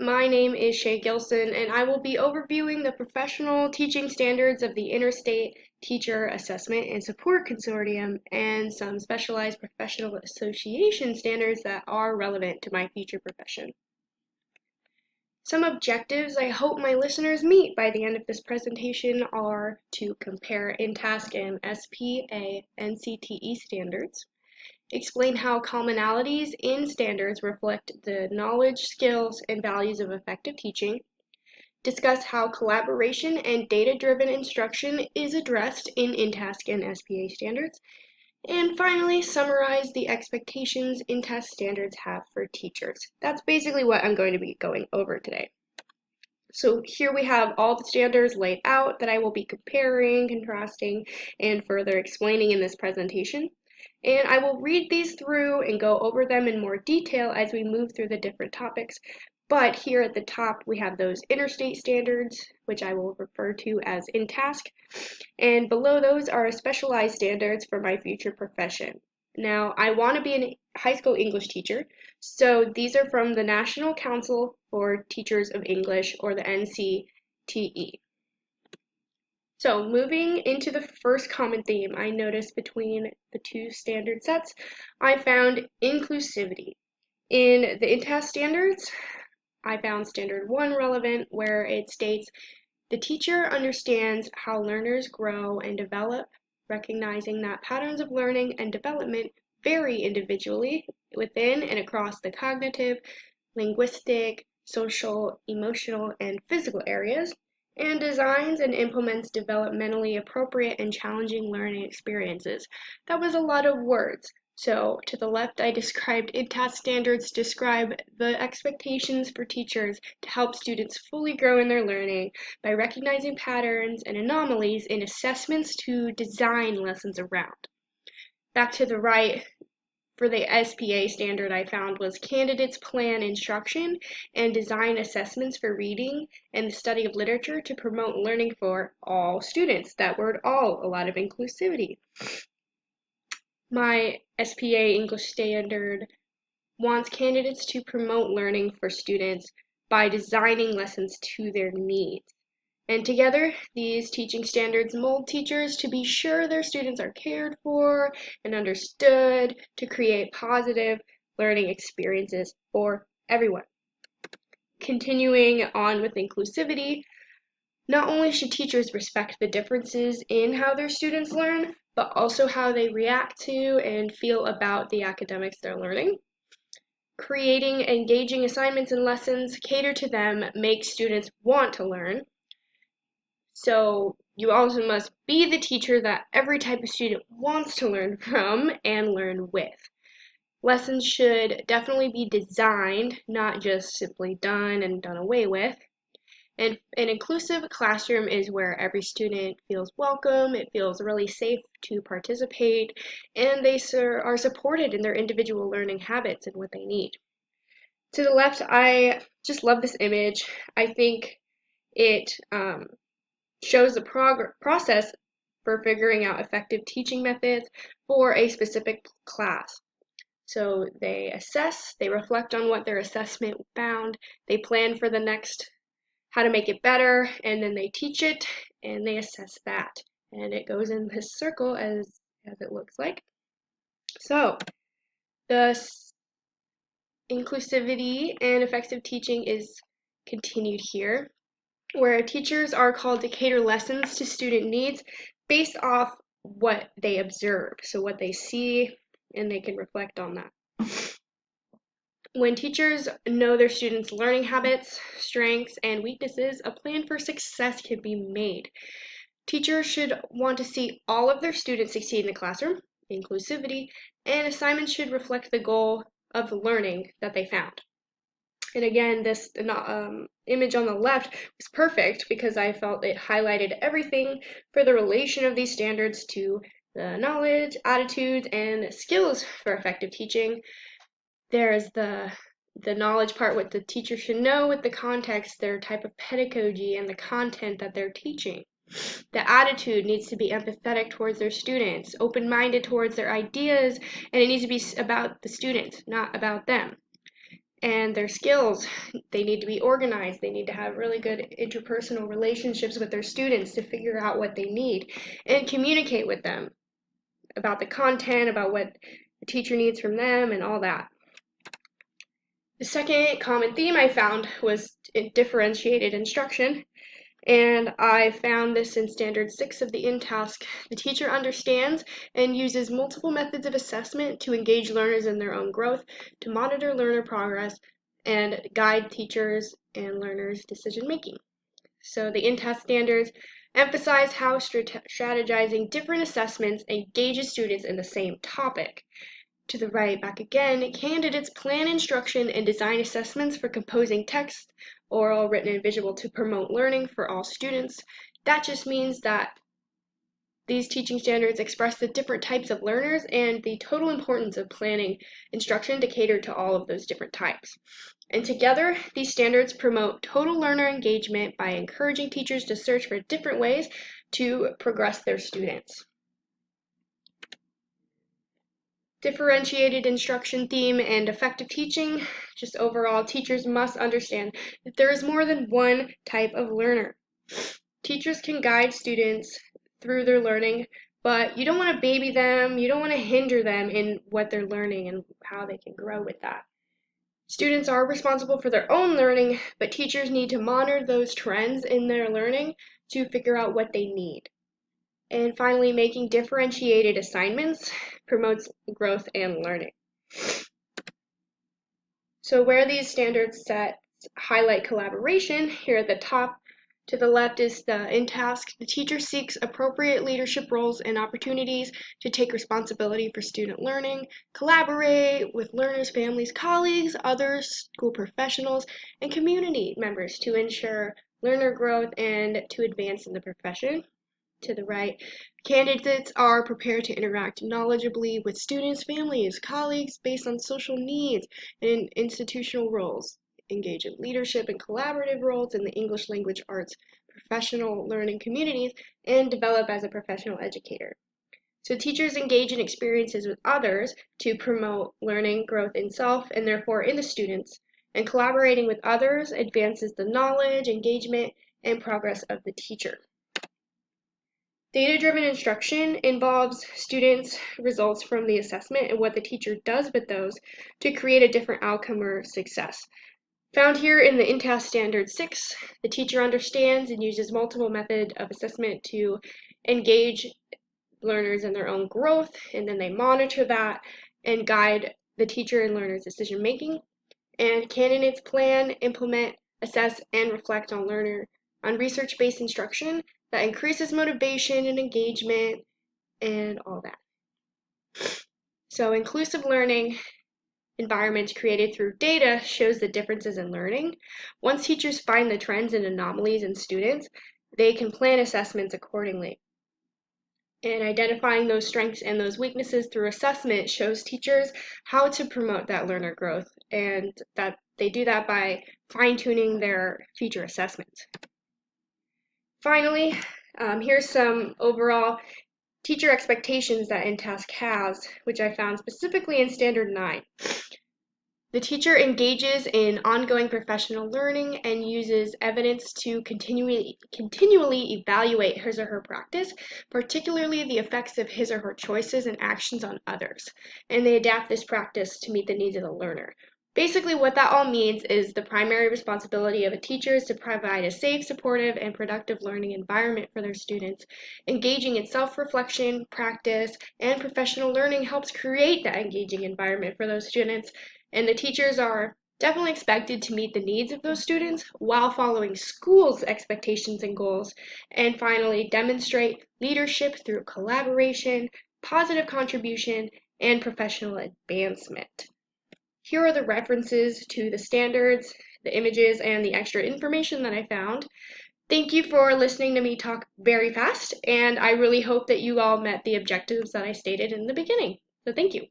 my name is Shea Gilson, and I will be overviewing the professional teaching standards of the Interstate Teacher Assessment and Support Consortium and some specialized professional association standards that are relevant to my future profession. Some objectives I hope my listeners meet by the end of this presentation are to compare InTask and SPA NCTE standards, explain how commonalities in standards reflect the knowledge, skills, and values of effective teaching, discuss how collaboration and data-driven instruction is addressed in InTask and SPA standards, and finally, summarize the expectations InTask standards have for teachers. That's basically what I'm going to be going over today. So here we have all the standards laid out that I will be comparing, contrasting, and further explaining in this presentation. And I will read these through and go over them in more detail as we move through the different topics. But here at the top, we have those interstate standards, which I will refer to as InTask. And below those are specialized standards for my future profession. Now, I want to be a high school English teacher, so these are from the National Council for Teachers of English, or the NCTE. So moving into the first common theme I noticed between the two standard sets, I found inclusivity. In the InTask standards, I found standard 1 relevant, where it states, the teacher understands how learners grow and develop, recognizing that patterns of learning and development vary individually within and across the cognitive, linguistic, social, emotional, and physical areas, and designs and implements developmentally appropriate and challenging learning experiences. That was a lot of words. So to the left, I described InTask standards describe the expectations for teachers to help students fully grow in their learning by recognizing patterns and anomalies in assessments to design lessons around. Back to the right, for the SPA standard I found was candidates plan instruction and design assessments for reading and the study of literature to promote learning for all students. That word all, a lot of inclusivity. My SPA English standard wants candidates to promote learning for students by designing lessons to their needs. And together, these teaching standards mold teachers to be sure their students are cared for and understood to create positive learning experiences for everyone. Continuing on with inclusivity, not only should teachers respect the differences in how their students learn, but also how they react to and feel about the academics they're learning. Creating engaging assignments and lessons cater to them, make students want to learn. So you also must be the teacher that every type of student wants to learn from and learn with. Lessons should definitely be designed, not just simply done and done away with. And an inclusive classroom is where every student feels welcome, it feels really safe to participate, and they are supported in their individual learning habits and what they need. To the left, I just love this image. I think it shows the process for figuring out effective teaching methods for a specific class. So they assess, they reflect on what their assessment found, they plan for the next, how to make it better, and then they teach it, and they assess that. And it goes in this circle as it looks like. So the inclusivity and effective teaching is continued here, where teachers are called to cater lessons to student needs based off what they observe, so what they see, and they can reflect on that. When teachers know their students' learning habits, strengths, and weaknesses, a plan for success can be made. Teachers should want to see all of their students succeed in the classroom, inclusivity, and assignments should reflect the goal of the learning that they found. And again, this image on the left was perfect because I felt it highlighted everything for the relation of these standards to the knowledge, attitudes, and skills for effective teaching. There's the knowledge part, what the teacher should know with the context, their type of pedagogy, and the content that they're teaching. The attitude needs to be empathetic towards their students, open-minded towards their ideas, and it needs to be about the students, not about them. and their skills. They need to be organized. They need to have really good interpersonal relationships with their students to figure out what they need and communicate with them about the content, about what the teacher needs from them, and all that. The second common theme I found was differentiated instruction, and I found this in Standard 6 of the in-task. The teacher understands and uses multiple methods of assessment to engage learners in their own growth, to monitor learner progress, and guide teachers and learners' decision-making. So the in-task standards emphasize how strategizing different assessments engages students in the same topic. To the right, back again, candidates plan instruction and design assessments for composing text, oral, written, and visual to promote learning for all students. That just means that these teaching standards express the different types of learners and the total importance of planning instruction to cater to all of those different types. And together, these standards promote total learner engagement by encouraging teachers to search for different ways to progress their students. Differentiated instruction theme and effective teaching. Just overall, teachers must understand that there is more than one type of learner. Teachers can guide students through their learning, but you don't want to baby them, you don't want to hinder them in what they're learning and how they can grow with that. Students are responsible for their own learning, but teachers need to monitor those trends in their learning to figure out what they need. And finally, making differentiated assignments promotes growth and learning. So where these standards sets highlight collaboration, here at the top to the left is the in-task. The teacher seeks appropriate leadership roles and opportunities to take responsibility for student learning, collaborate with learners, families, colleagues, other school professionals, and community members to ensure learner growth and to advance in the profession. To the right, candidates are prepared to interact knowledgeably with students, families, colleagues based on social needs and institutional roles, engage in leadership and collaborative roles in the English language arts professional learning communities, and develop as a professional educator. So teachers engage in experiences with others to promote learning, growth in self, and therefore in the students, and collaborating with others advances the knowledge, engagement, and progress of the teacher. Data-driven instruction involves students' results from the assessment and what the teacher does with those to create a different outcome or success. Found here in the in-task Standard 6, the teacher understands and uses multiple methods of assessment to engage learners in their own growth, and then they monitor that and guide the teacher and learners' decision-making. And candidates plan, implement, assess, and reflect on research-based instruction that increases motivation and engagement and all that. So inclusive learning environments created through data shows the differences in learning. Once teachers find the trends and anomalies in students, they can plan assessments accordingly. And identifying those strengths and those weaknesses through assessment shows teachers how to promote that learner growth, and that they do that by fine-tuning their future assessments. Finally, here's some overall teacher expectations that in-task has, which I found specifically in Standard 9. The teacher engages in ongoing professional learning and uses evidence to continually evaluate his or her practice, particularly the effects of his or her choices and actions on others, and they adapt this practice to meet the needs of the learner. Basically, what that all means is the primary responsibility of a teacher is to provide a safe, supportive, and productive learning environment for their students. Engaging in self-reflection, practice, and professional learning helps create that engaging environment for those students, and the teachers are definitely expected to meet the needs of those students while following school's expectations and goals. And finally, demonstrate leadership through collaboration, positive contribution, and professional advancement. Here are the references to the standards, the images, and the extra information that I found. Thank you for listening to me talk very fast, and I really hope that you all met the objectives that I stated in the beginning. So thank you.